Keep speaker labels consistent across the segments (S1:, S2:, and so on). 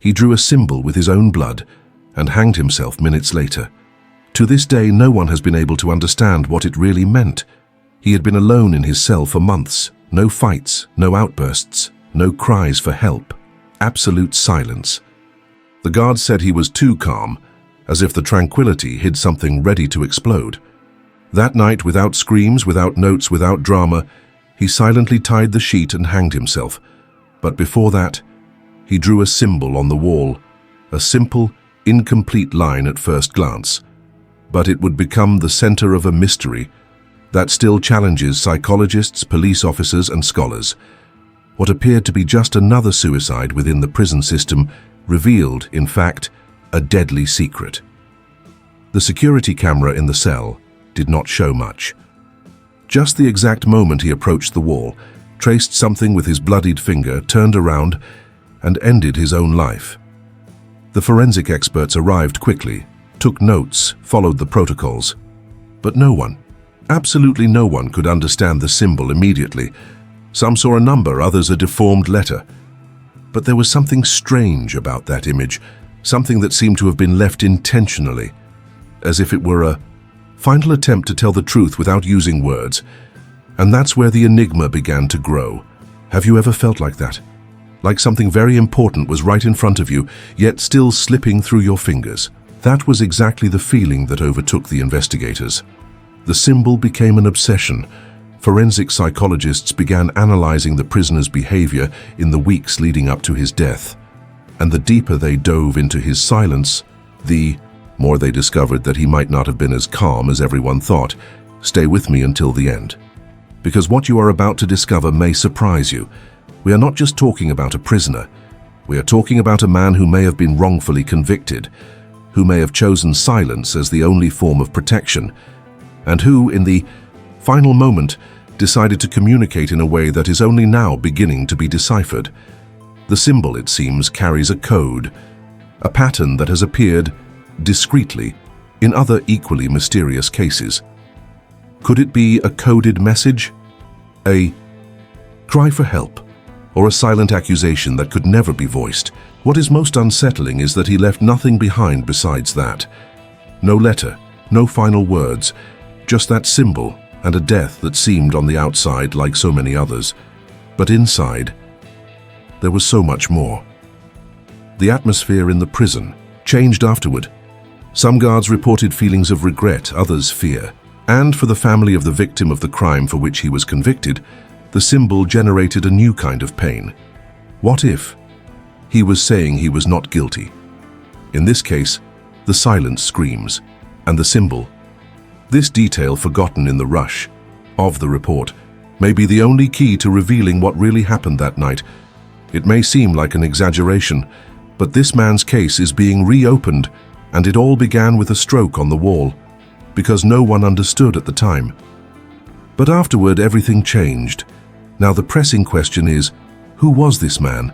S1: He drew a symbol with his own blood and hanged himself minutes later. To this day, no one has been able to understand what it really meant. He had been alone in his cell for months. No fights, no outbursts, no cries for help. Absolute silence. The guards said he was too calm, as if the tranquility hid something ready to explode. That night, without screams, without notes, without drama, he silently tied the sheet and hanged himself. But before that, he drew a symbol on the wall, a simple, incomplete line at first glance. But it would become the center of a mystery that still challenges psychologists, police officers, and scholars. What appeared to be just another suicide within the prison system revealed, in fact, a deadly secret. The security camera in the cell did not show much. Just the exact moment he approached the wall, traced something with his bloodied finger, turned around, and ended his own life. The forensic experts arrived quickly, took notes, followed the protocols. But no one, absolutely no one, could understand the symbol immediately. Some saw a number, others a deformed letter. But there was something strange about that image, something that seemed to have been left intentionally, as if it were a final attempt to tell the truth without using words. And that's where the enigma began to grow. Have you ever felt like that? Like something very important was right in front of you, yet still slipping through your fingers? That was exactly the feeling that overtook the investigators. The symbol became an obsession. Forensic psychologists began analyzing the prisoner's behavior in the weeks leading up to his death. And the deeper they dove into his silence, the more they discovered that he might not have been as calm as everyone thought. Stay with me until the end, because what you are about to discover may surprise you. We are not just talking about a prisoner. We are talking about a man who may have been wrongfully convicted, who may have chosen silence as the only form of protection, and who, in the final moment, decided to communicate in a way that is only now beginning to be deciphered. The symbol, it seems, carries a code, a pattern that has appeared discreetly in other equally mysterious cases. Could it be a coded message? A cry for help? Or a silent accusation that could never be voiced? What is most unsettling is that he left nothing behind besides that. No letter, no final words, just that symbol and a death that seemed on the outside like so many others. But inside, there was so much more. The atmosphere in the prison changed afterward. Some guards reported feelings of regret, others fear. And for the family of the victim of the crime for which he was convicted, the symbol generated a new kind of pain. What if he was saying he was not guilty? In this case, the silence screams, and the symbol. This detail, forgotten in the rush of the report, may be the only key to revealing what really happened that night. It may seem like an exaggeration, but this man's case is being reopened, and it all began with a stroke on the wall, because no one understood at the time. But afterward, everything changed. Now the pressing question is, who was this man?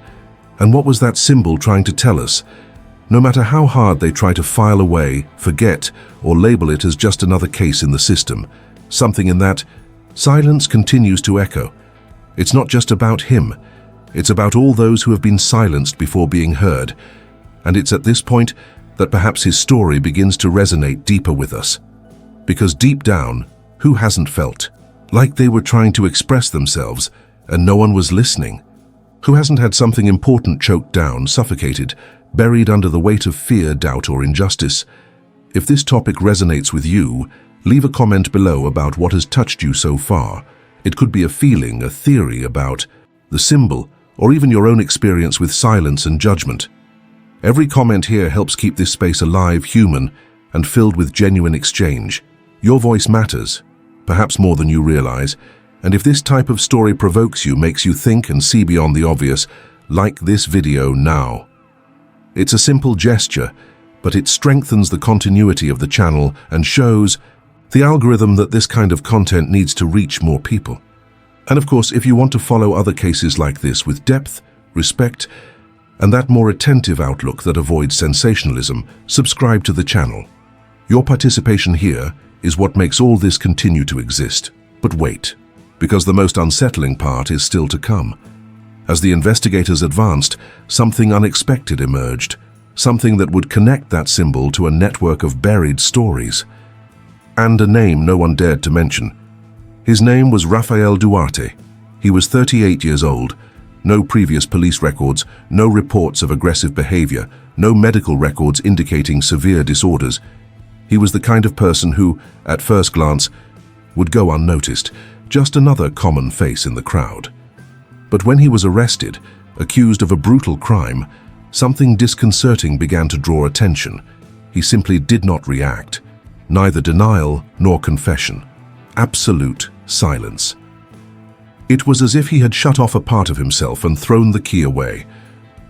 S1: And what was that symbol trying to tell us? No matter how hard they try to file away, forget, or label it as just another case in the system, something in that silence continues to echo. It's not just about him. It's about all those who have been silenced before being heard. And it's at this point that perhaps his story begins to resonate deeper with us. Because deep down, who hasn't felt like they were trying to express themselves and no one was listening? Who hasn't had something important choked down, suffocated, buried under the weight of fear, doubt, or injustice? If this topic resonates with you, leave a comment below about what has touched you so far. It could be a feeling, a theory about the symbol, or even your own experience with silence and judgment. Every comment here helps keep this space alive, human, and filled with genuine exchange. Your voice matters, perhaps more than you realize, and if this type of story provokes you, makes you think and see beyond the obvious, like this video now. It's a simple gesture, but it strengthens the continuity of the channel and shows the algorithm that this kind of content needs to reach more people. And of course, if you want to follow other cases like this with depth, respect, and that more attentive outlook that avoids sensationalism, subscribe to the channel. Your participation here is what makes all this continue to exist. But wait, because the most unsettling part is still to come. As the investigators advanced, something unexpected emerged, something that would connect that symbol to a network of buried stories. And a name no one dared to mention. His name was Rafael Duarte. He was 38 years old. No previous police records, no reports of aggressive behavior, no medical records indicating severe disorders. He was the kind of person who, at first glance, would go unnoticed, just another common face in the crowd. But when he was arrested, accused of a brutal crime, something disconcerting began to draw attention. He simply did not react. Neither denial nor confession. Absolute silence. It was as if he had shut off a part of himself and thrown the key away.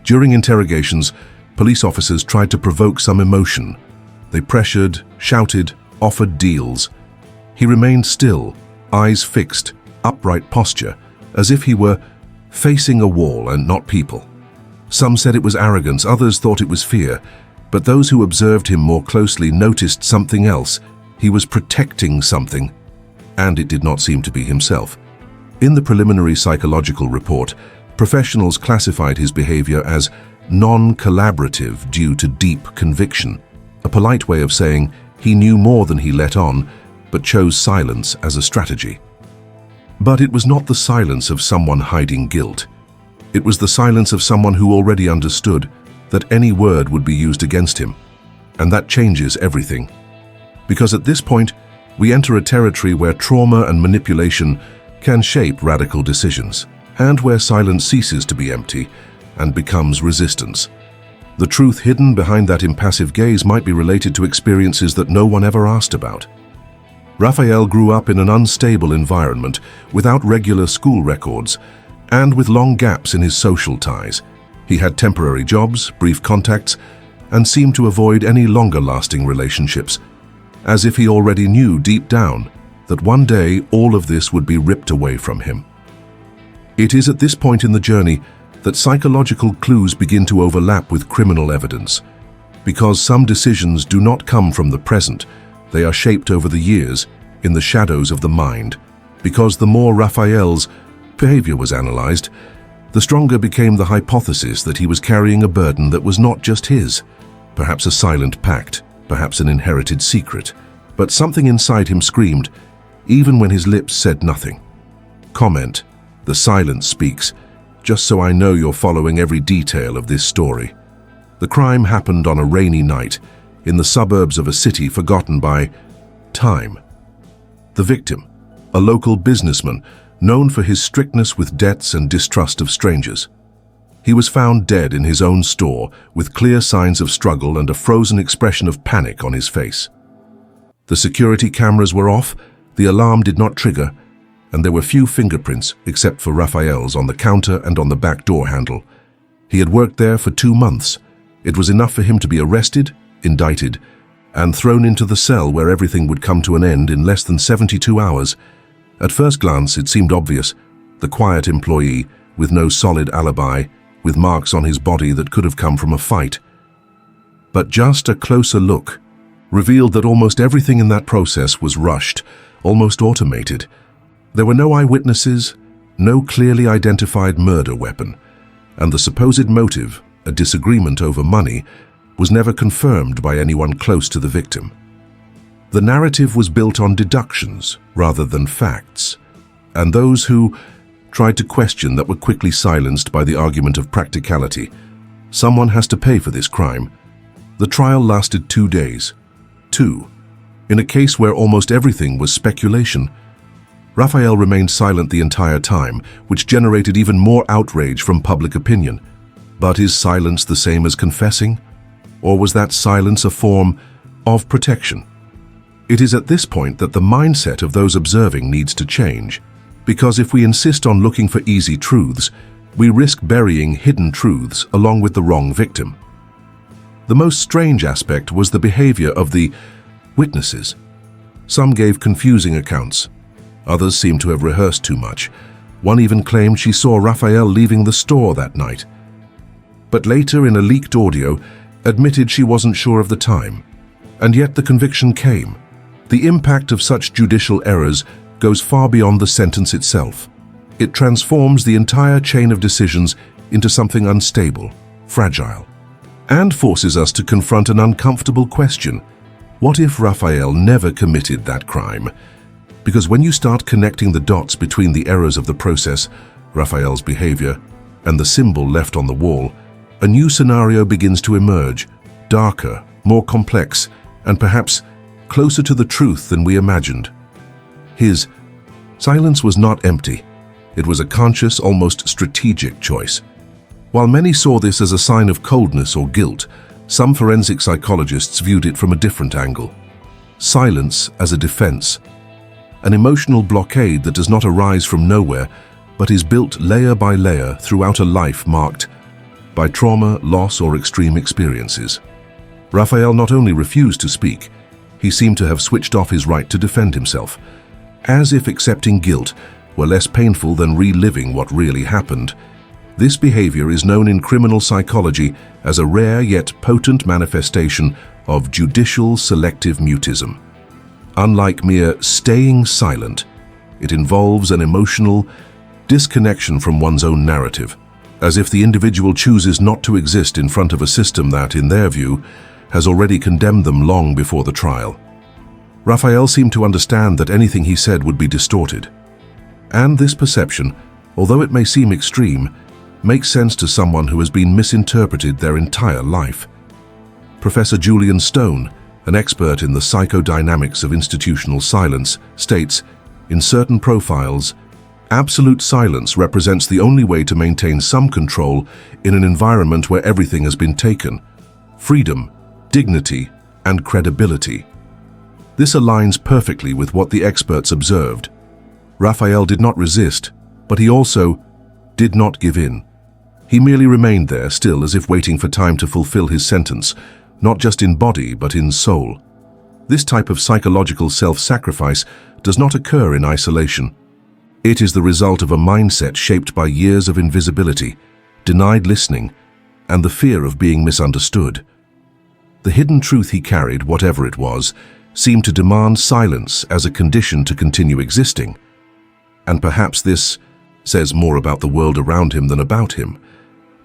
S1: During interrogations, police officers tried to provoke some emotion. They pressured, shouted, offered deals. He remained still, eyes fixed, upright posture, as if he were facing a wall and not people. Some said it was arrogance, others thought it was fear, but those who observed him more closely noticed something else. He was protecting something, and it did not seem to be himself. In the preliminary psychological report, professionals classified his behavior as non-collaborative due to deep conviction, a polite way of saying he knew more than he let on, but chose silence as a strategy. But it was not the silence of someone hiding guilt. It was the silence of someone who already understood that any word would be used against him. And that changes everything. Because at this point, we enter a territory where trauma and manipulation can shape radical decisions, and where silence ceases to be empty and becomes resistance. The truth hidden behind that impassive gaze might be related to experiences that no one ever asked about. Rafael grew up in an unstable environment, without regular school records, and with long gaps in his social ties. He had temporary jobs, brief contacts, and seemed to avoid any longer-lasting relationships, as if he already knew deep down that one day all of this would be ripped away from him. It is at this point in the journey that psychological clues begin to overlap with criminal evidence. Because some decisions do not come from the present, they are shaped over the years in the shadows of the mind. Because the more Rafael's behavior was analyzed, the stronger became the hypothesis that he was carrying a burden that was not just his, perhaps a silent pact, perhaps an inherited secret. But something inside him screamed, even when his lips said nothing. Comment, the silence speaks, just so I know you're following every detail of this story. The crime happened on a rainy night, in the suburbs of a city forgotten by time. The victim, a local businessman, known for his strictness with debts and distrust of strangers. He was found dead in his own store, with clear signs of struggle and a frozen expression of panic on his face. The security cameras were off, the alarm did not trigger, and there were few fingerprints except for Rafael's on the counter and on the back door handle. He had worked there for 2 months. It was enough for him to be arrested, indicted, and thrown into the cell where everything would come to an end in less than 72 hours. At first glance, it seemed obvious. The quiet employee, with no solid alibi, with marks on his body that could have come from a fight. But just a closer look revealed that almost everything in that process was rushed, almost automated. There were no eyewitnesses, no clearly identified murder weapon, and the supposed motive, a disagreement over money, was never confirmed by anyone close to the victim. The narrative was built on deductions rather than facts, and those who tried to question that were quickly silenced by the argument of practicality. Someone has to pay for this crime. The trial lasted 2 days. 2. In a case where almost everything was speculation. Rafael remained silent the entire time, which generated even more outrage from public opinion. But is silence the same as confessing? Or was that silence a form of protection? It is at this point that the mindset of those observing needs to change. Because if we insist on looking for easy truths, we risk burying hidden truths along with the wrong victim. The most strange aspect was the behavior of the witnesses. Some gave confusing accounts. Others seemed to have rehearsed too much. One even claimed she saw Rafael leaving the store that night. But later, in a leaked audio, admitted she wasn't sure of the time. And yet the conviction came. The impact of such judicial errors goes far beyond the sentence itself. It transforms the entire chain of decisions into something unstable, fragile, and forces us to confront an uncomfortable question. What if Raphael never committed that crime? Because when you start connecting the dots between the errors of the process, Raphael's behavior, and the symbol left on the wall, a new scenario begins to emerge, darker, more complex, and perhaps closer to the truth than we imagined. His silence was not empty. It was a conscious, almost strategic choice. While many saw this as a sign of coldness or guilt, some forensic psychologists viewed it from a different angle. Silence as a defense. An emotional blockade that does not arise from nowhere, but is built layer by layer throughout a life marked by trauma, loss, or extreme experiences. Raphael not only refused to speak, he seemed to have switched off his right to defend himself, as if accepting guilt were less painful than reliving what really happened. This behavior is known in criminal psychology as a rare yet potent manifestation of judicial selective mutism. Unlike mere staying silent, it involves an emotional disconnection from one's own narrative, as if the individual chooses not to exist in front of a system that, in their view, has already condemned them long before the trial. Raphael seemed to understand that anything he said would be distorted. And this perception, although it may seem extreme, makes sense to someone who has been misinterpreted their entire life. Professor Julian Stone, an expert in the psychodynamics of institutional silence, states, in certain profiles, absolute silence represents the only way to maintain some control in an environment where everything has been taken. Freedom, dignity, and credibility. This aligns perfectly with what the experts observed. Raphael did not resist, but he also did not give in. He merely remained there, still as if waiting for time to fulfill his sentence, not just in body but in soul. This type of psychological self-sacrifice does not occur in isolation. It is the result of a mindset shaped by years of invisibility, denied listening, and the fear of being misunderstood. The hidden truth he carried, whatever it was, seemed to demand silence as a condition to continue existing. And perhaps this says more about the world around him than about him,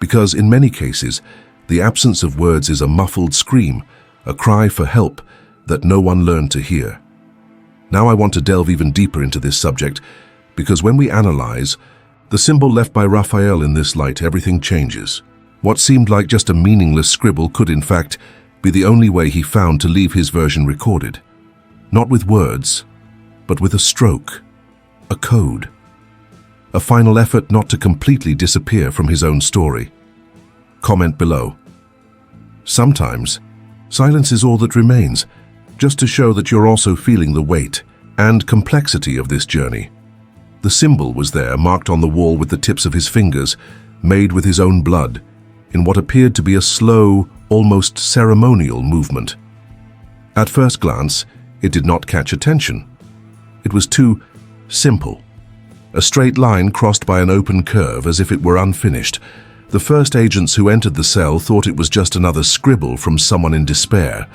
S1: because in many cases, the absence of words is a muffled scream, a cry for help that no one learned to hear. Now I want to delve even deeper into this subject, because when we analyze the symbol left by Raphael in this light, everything changes. What seemed like just a meaningless scribble could, in fact, be the only way he found to leave his version recorded. Not with words, but with a stroke, a code. A final effort not to completely disappear from his own story. Comment below. Sometimes, silence is all that remains, just to show that you're also feeling the weight and complexity of this journey. The symbol was there, marked on the wall with the tips of his fingers, made with his own blood, in what appeared to be a slow, almost ceremonial movement. At first glance, it did not catch attention. It was too simple. A straight line crossed by an open curve as if it were unfinished. The first agents who entered the cell thought it was just another scribble from someone in despair.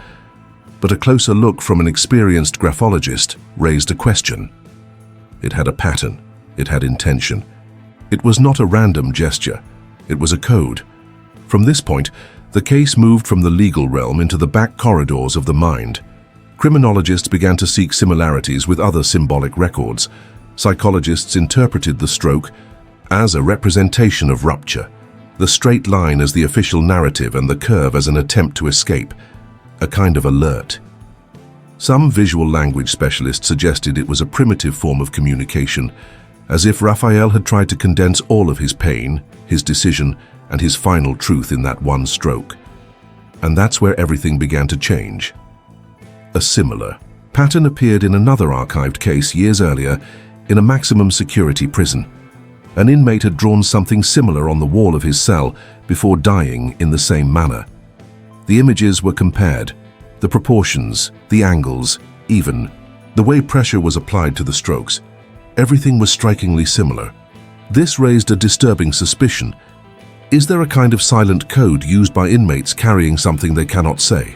S1: But a closer look from an experienced graphologist raised a question. It had a pattern. It had intention. It was not a random gesture. It was a code. From this point, the case moved from the legal realm into the back corridors of the mind. Criminologists began to seek similarities with other symbolic records. Psychologists interpreted the stroke as a representation of rupture, the straight line as the official narrative and the curve as an attempt to escape, a kind of alert. Some visual language specialists suggested it was a primitive form of communication, as if Raphael had tried to condense all of his pain, his decision, and his final truth in that one stroke. And that's where everything began to change. A similar pattern appeared in another archived case years earlier in a maximum security prison. An inmate had drawn something similar on the wall of his cell before dying in the same manner. The images were compared, the proportions, the angles, even the way pressure was applied to the strokes. Everything was strikingly similar. This raised a disturbing suspicion. Is there a kind of silent code used by inmates carrying something they cannot say?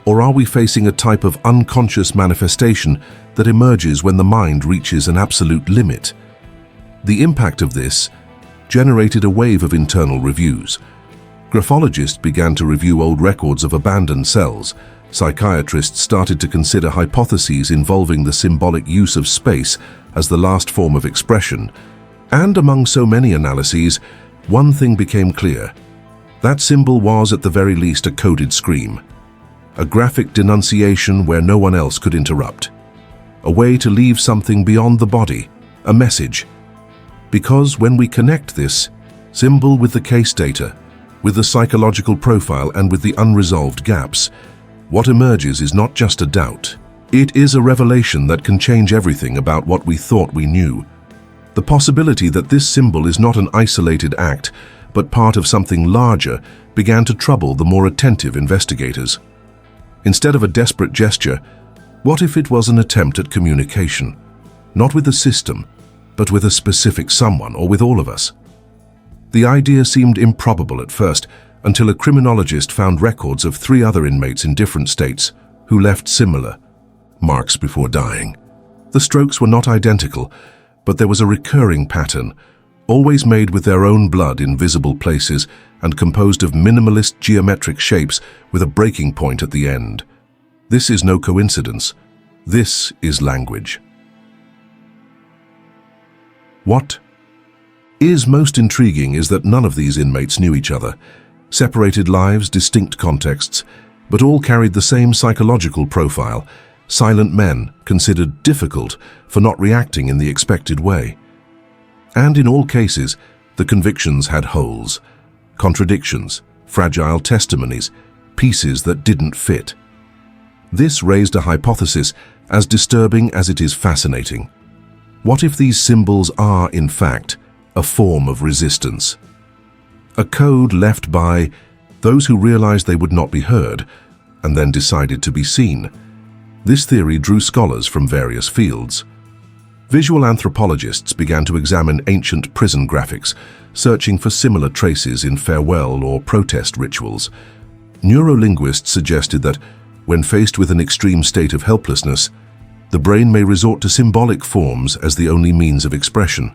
S1: Or are we facing a type of unconscious manifestation that emerges when the mind reaches an absolute limit? The impact of this generated a wave of internal reviews. Graphologists began to review old records of abandoned cells. Psychiatrists started to consider hypotheses involving the symbolic use of space as the last form of expression. And among so many analyses, one thing became clear. That symbol was at the very least a coded scream. A graphic denunciation where no one else could interrupt. A way to leave something beyond the body, a message. Because when we connect this symbol with the case data, with the psychological profile and with the unresolved gaps, what emerges is not just a doubt. It is a revelation that can change everything about what we thought we knew. The possibility that this symbol is not an isolated act, but part of something larger, began to trouble the more attentive investigators. Instead of a desperate gesture, what if it was an attempt at communication? Not with the system, but with a specific someone or with all of us. The idea seemed improbable at first, until a criminologist found records of 3 other inmates in different states who left similar marks before dying. The strokes were not identical, but there was a recurring pattern, always made with their own blood in visible places and composed of minimalist geometric shapes with a breaking point at the end. This is no coincidence. This is language. What is most intriguing is that none of these inmates knew each other. Separated lives, distinct contexts, but all carried the same psychological profile. Silent men, considered difficult for not reacting in the expected way. And in all cases, the convictions had holes, contradictions, fragile testimonies, pieces that didn't fit. This raised a hypothesis as disturbing as it is fascinating. What if these symbols are, in fact, a form of resistance? A code left by those who realized they would not be heard and then decided to be seen. This theory drew scholars from various fields. Visual anthropologists began to examine ancient prison graphics, searching for similar traces in farewell or protest rituals. Neurolinguists suggested that, when faced with an extreme state of helplessness, the brain may resort to symbolic forms as the only means of expression.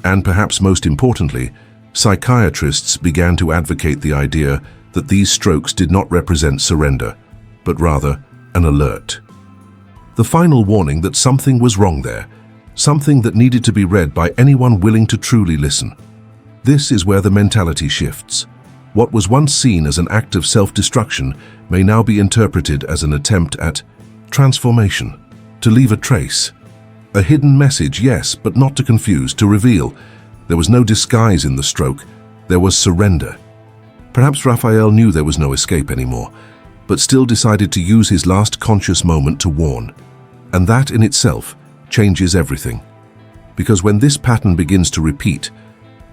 S1: And perhaps most importantly, psychiatrists began to advocate the idea that these strokes did not represent surrender, but rather an alert. The final warning that something was wrong there, something that needed to be read by anyone willing to truly listen. This is where the mentality shifts. What was once seen as an act of self-destruction may now be interpreted as an attempt at transformation, to leave a trace. A hidden message, yes, but not to confuse, to reveal. There was no disguise in the stroke, there was surrender. Perhaps Raphael knew there was no escape anymore, but still decided to use his last conscious moment to warn. And that in itself changes everything. Because when this pattern begins to repeat,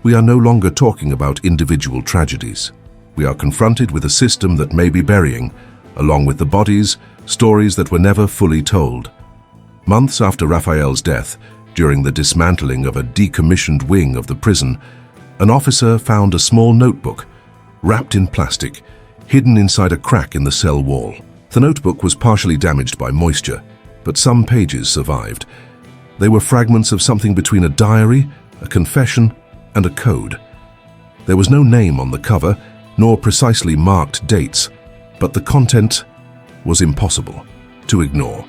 S1: we are no longer talking about individual tragedies. We are confronted with a system that may be burying, along with the bodies, stories that were never fully told. Months after Raphael's death, during the dismantling of a decommissioned wing of the prison, an officer found a small notebook, wrapped in plastic, hidden inside a crack in the cell wall. The notebook was partially damaged by moisture, but some pages survived. They were fragments of something between a diary, a confession, and a code. There was no name on the cover, nor precisely marked dates, but the content was impossible to ignore.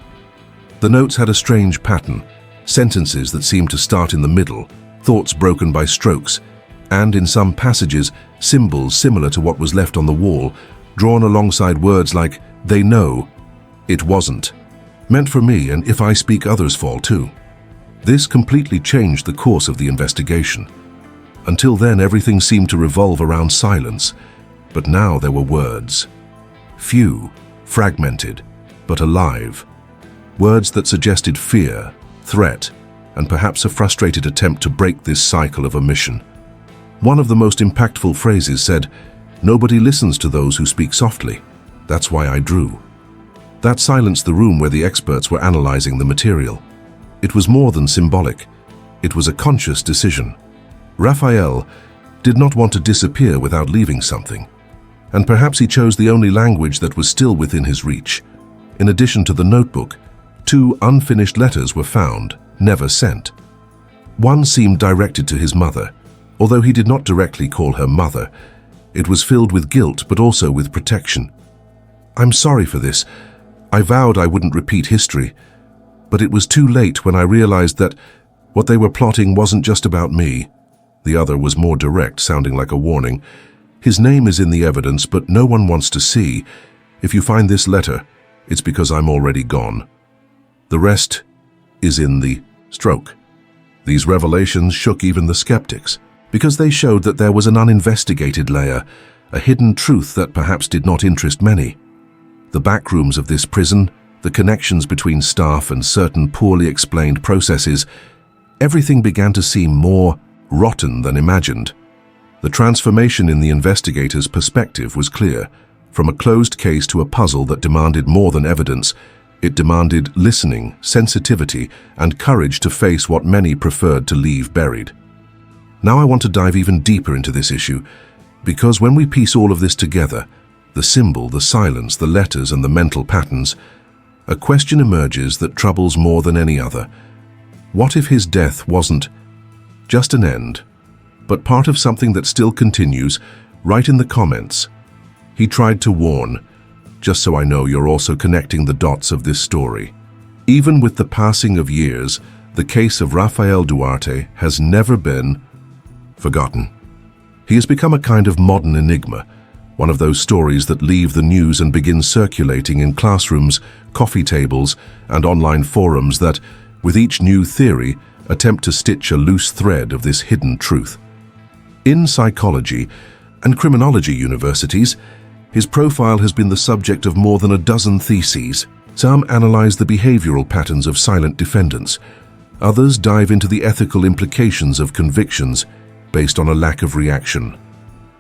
S1: The notes had a strange pattern, sentences that seemed to start in the middle, thoughts broken by strokes, and in some passages, symbols similar to what was left on the wall, drawn alongside words like, "they know," "it wasn't," "meant for me, and if I speak others fall too." This completely changed the course of the investigation. Until then, everything seemed to revolve around silence, but now there were words. Few, fragmented, but alive. Words that suggested fear, threat, and perhaps a frustrated attempt to break this cycle of omission. One of the most impactful phrases said, "Nobody listens to those who speak softly. That's why I drew." That silenced the room where the experts were analyzing the material. It was more than symbolic. It was a conscious decision. Raphael did not want to disappear without leaving something. And perhaps he chose the only language that was still within his reach. In addition to the notebook, 2 unfinished letters were found, never sent. One seemed directed to his mother. Although he did not directly call her mother, it was filled with guilt but also with protection. "I'm sorry for this. I vowed I wouldn't repeat history. But it was too late when I realized that what they were plotting wasn't just about me." The other was more direct, sounding like a warning. "His name is in the evidence, but no one wants to see. If you find this letter, it's because I'm already gone. The rest is in the stroke." These revelations shook even the skeptics, because they showed that there was an uninvestigated layer, a hidden truth that perhaps did not interest many. The backrooms of this prison, the connections between staff and certain poorly explained processes, everything began to seem more rotten than imagined. The transformation in the investigator's perspective was clear. From a closed case to a puzzle that demanded more than evidence, it demanded listening, sensitivity, and courage to face what many preferred to leave buried. Now I want to dive even deeper into this issue, because when we piece all of this together, the symbol, the silence, the letters, and the mental patterns, a question emerges that troubles more than any other. What if his death wasn't just an end, but part of something that still continues? Write in the comments. He tried to warn, just so I know you're also connecting the dots of this story. Even with the passing of years, the case of Rafael Duarte has never been forgotten. He has become a kind of modern enigma, one of those stories that leave the news and begin circulating in classrooms, coffee tables, and online forums that, with each new theory, attempt to stitch a loose thread of this hidden truth. In psychology and criminology universities, his profile has been the subject of more than a dozen theses. Some analyze the behavioral patterns of silent defendants. Others dive into the ethical implications of convictions based on a lack of reaction.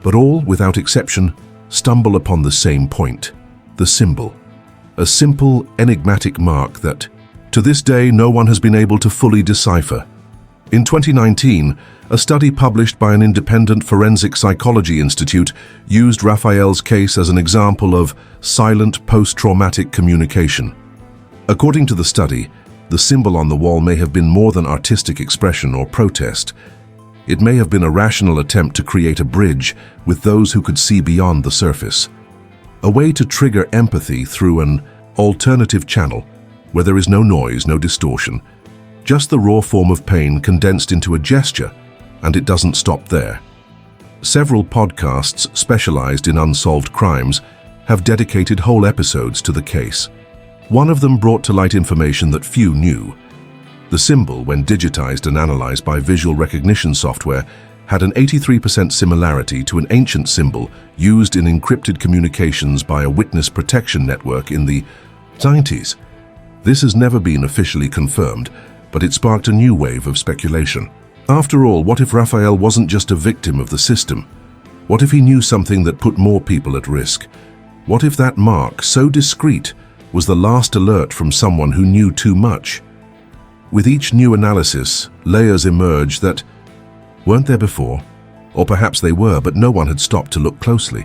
S1: But all, without exception, stumble upon the same point: the symbol. A simple, enigmatic mark that, to this day, no one has been able to fully decipher. In 2019, a study published by an independent forensic psychology institute used Rafael's case as an example of silent post-traumatic communication. According to the study, the symbol on the wall may have been more than artistic expression or protest. It may have been a rational attempt to create a bridge with those who could see beyond the surface. A way to trigger empathy through an alternative channel where there is no noise, no distortion, just the raw form of pain condensed into a gesture, and it doesn't stop there. Several podcasts specialized in unsolved crimes have dedicated whole episodes to the case. One of them brought to light information that few knew. The symbol, when digitized and analyzed by visual recognition software, had an 83% similarity to an ancient symbol used in encrypted communications by a witness protection network in the 90s. This has never been officially confirmed, but it sparked a new wave of speculation. After all, what if Rafael wasn't just a victim of the system? What if he knew something that put more people at risk? What if that mark, so discreet, was the last alert from someone who knew too much? With each new analysis, layers emerge that weren't there before, or perhaps they were, but no one had stopped to look closely.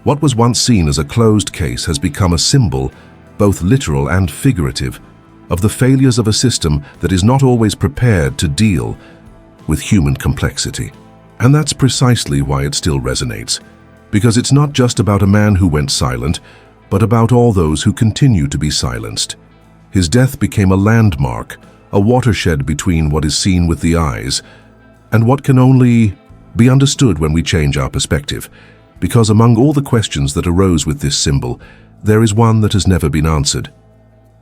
S1: What was once seen as a closed case has become a symbol, both literal and figurative, of the failures of a system that is not always prepared to deal with human complexity. And that's precisely why it still resonates, because it's not just about a man who went silent, but about all those who continue to be silenced. His death became a landmark, a watershed between what is seen with the eyes and what can only be understood when we change our perspective, because among all the questions that arose with this symbol, there is one that has never been answered.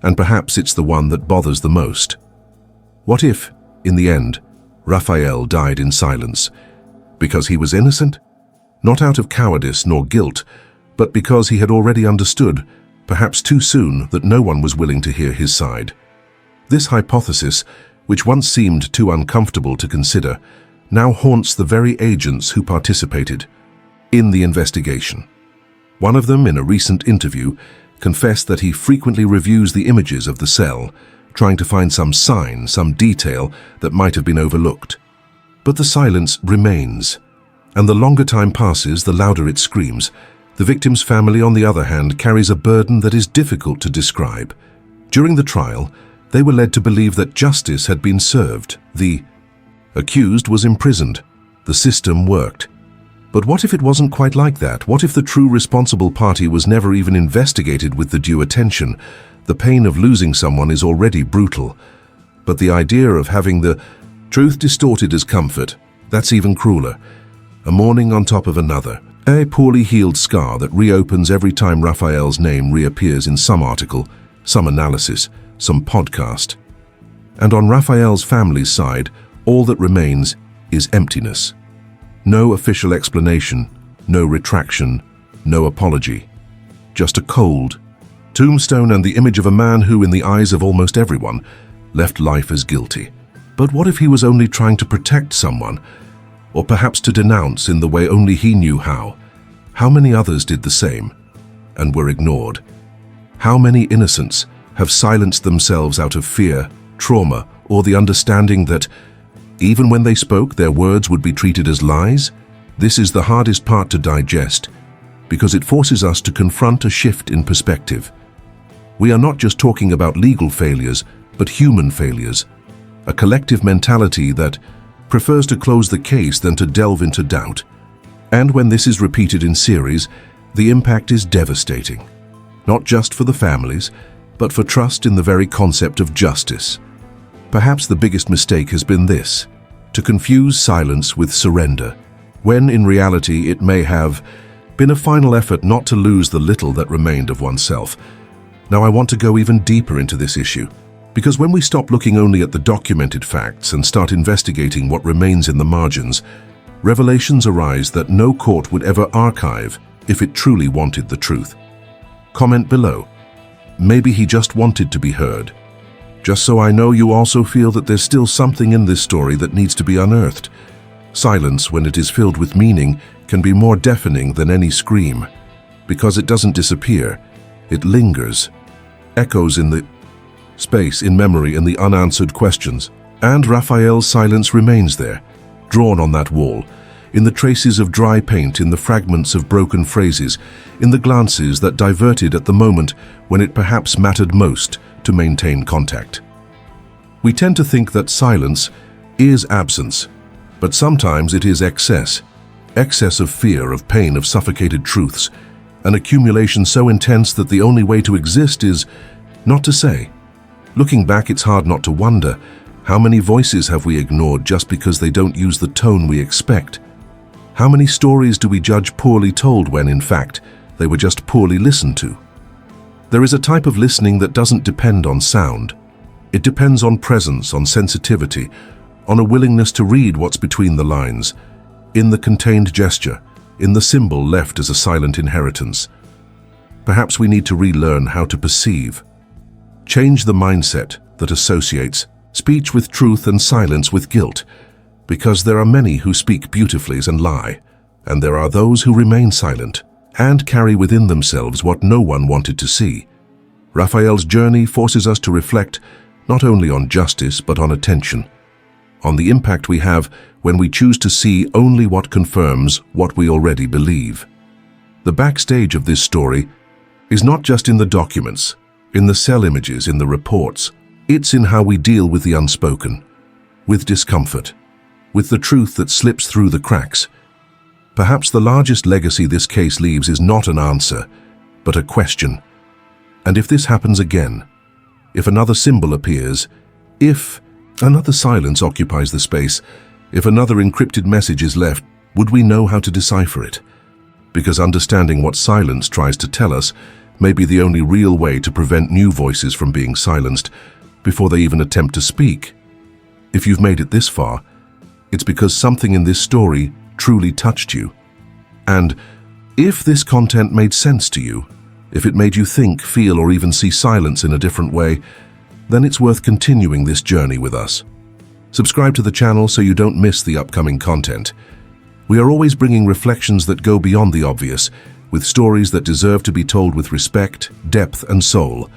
S1: And perhaps it's the one that bothers the most. What if, in the end, Rafael died in silence? Because he was innocent? Not out of cowardice nor guilt, but because he had already understood, perhaps too soon, that no one was willing to hear his side. This hypothesis, which once seemed too uncomfortable to consider, now haunts the very agents who participated in the investigation. One of them, in a recent interview, confessed that he frequently reviews the images of the cell, trying to find some sign, some detail that might have been overlooked. But the silence remains, and the longer time passes, the louder it screams. The victim's family, on the other hand, carries a burden that is difficult to describe. During the trial, they were led to believe that justice had been served. The Accused was imprisoned. The system worked. But what if it wasn't quite like that? What if the true responsible party was never even investigated with the due attention? The pain of losing someone is already brutal. But the idea of having the truth distorted as comfort, that's even crueler. A mourning on top of another. A poorly healed scar that reopens every time Raphael's name reappears in some article, some analysis, some podcast. And on Raphael's family's side, all that remains is emptiness. No official explanation, no retraction, no apology. Just a cold tombstone and the image of a man who, in the eyes of almost everyone, left life as guilty. But what if he was only trying to protect someone, or perhaps to denounce in the way only he knew how? How many others did the same and were ignored? How many innocents have silenced themselves out of fear, trauma, or the understanding that even when they spoke, their words would be treated as lies? This is the hardest part to digest, because it forces us to confront a shift in perspective. We are not just talking about legal failures, but human failures. A collective mentality that prefers to close the case than to delve into doubt. And when this is repeated in series, the impact is devastating. Not just for the families, but for trust in the very concept of justice. Perhaps the biggest mistake has been this: to confuse silence with surrender, when in reality it may have been a final effort not to lose the little that remained of oneself. Now I want to go even deeper into this issue, because when we stop looking only at the documented facts and start investigating what remains in the margins, revelations arise that no court would ever archive if it truly wanted the truth. Comment below. Maybe he just wanted to be heard. Just so I know you also feel that there's still something in this story that needs to be unearthed. Silence, when it is filled with meaning, can be more deafening than any scream. Because it doesn't disappear, it lingers, echoes in the space, in memory, in the unanswered questions. And Raphael's silence remains there, drawn on that wall, in the traces of dry paint, in the fragments of broken phrases, in the glances that diverted at the moment when it perhaps mattered most to maintain contact. We tend to think that silence is absence, but sometimes it is excess. Excess of fear, of pain, of suffocated truths, an accumulation so intense that the only way to exist is not to say. Looking back, it's hard not to wonder, how many voices have we ignored just because they don't use the tone we expect? How many stories do we judge poorly told when, in fact, they were just poorly listened to? There is a type of listening that doesn't depend on sound. It depends on presence, on sensitivity, on a willingness to read what's between the lines, in the contained gesture, in the symbol left as a silent inheritance. Perhaps we need to relearn how to perceive. Change the mindset that associates speech with truth and silence with guilt, because there are many who speak beautifully and lie, and there are those who remain silent and carry within themselves what no one wanted to see. Raphael's journey forces us to reflect not only on justice but on attention, on the impact we have when we choose to see only what confirms what we already believe. The backstage of this story is not just in the documents, in the cell images, in the reports. It's in how we deal with the unspoken, with discomfort, with the truth that slips through the cracks. Perhaps the largest legacy this case leaves is not an answer, but a question. And if this happens again, if another symbol appears, if another silence occupies the space, if another encrypted message is left, would we know how to decipher it? Because understanding what silence tries to tell us may be the only real way to prevent new voices from being silenced before they even attempt to speak. If you've made it this far, it's because something in this story truly touched you. And if this content made sense to you, if it made you think, feel, or even see silence in a different way, then it's worth continuing this journey with us. Subscribe to the channel so you don't miss the upcoming content. We are always bringing reflections that go beyond the obvious, with stories that deserve to be told with respect, depth, and soul.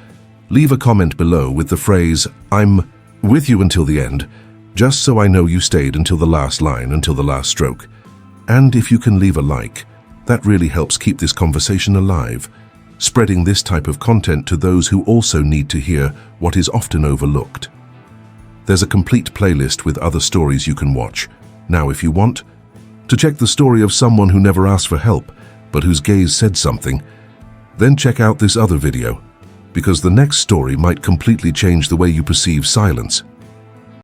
S1: Leave a comment below with the phrase, "I'm with you until the end," just so I know you stayed until the last line, until the last stroke. And if you can leave a like, that really helps keep this conversation alive, spreading this type of content to those who also need to hear what is often overlooked. There's a complete playlist with other stories you can watch. Now, if you want to check the story of someone who never asked for help, but whose gaze said something, then check out this other video, because the next story might completely change the way you perceive silence.